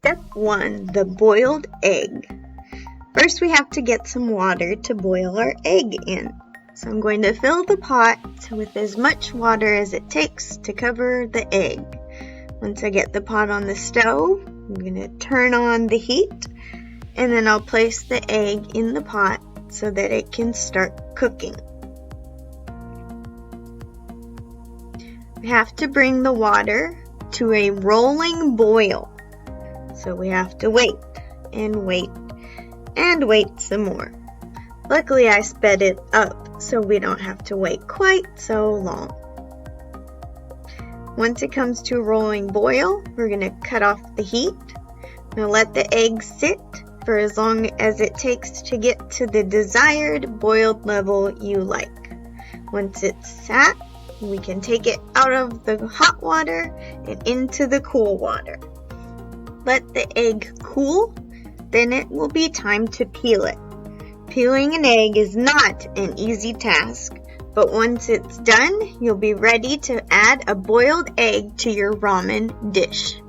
Step 1, the boiled egg. First we have to get some water to boil our egg in. So I'm going to fill the pot with as much water as it takes to cover the egg. Once I get the pot on the stove, I'm going to turn on the heat, and then I'll place the egg in the pot so that it can start cooking. We have to bring the water to a rolling boil. So we have to wait and wait and wait some more. Luckily I sped it up so we don't have to wait quite so long. Once it comes to a rolling boil, we're going to cut off the heat. We're going to let the egg sit for as long as it takes to get to the desired boiled level you like. Once it's sat, we can take it out of the hot water and into the cool water. Let the egg cool, then it will be time to peel it. Peeling an egg is not an easy task, but once it's done, you'll be ready to add a boiled egg to your ramen dish.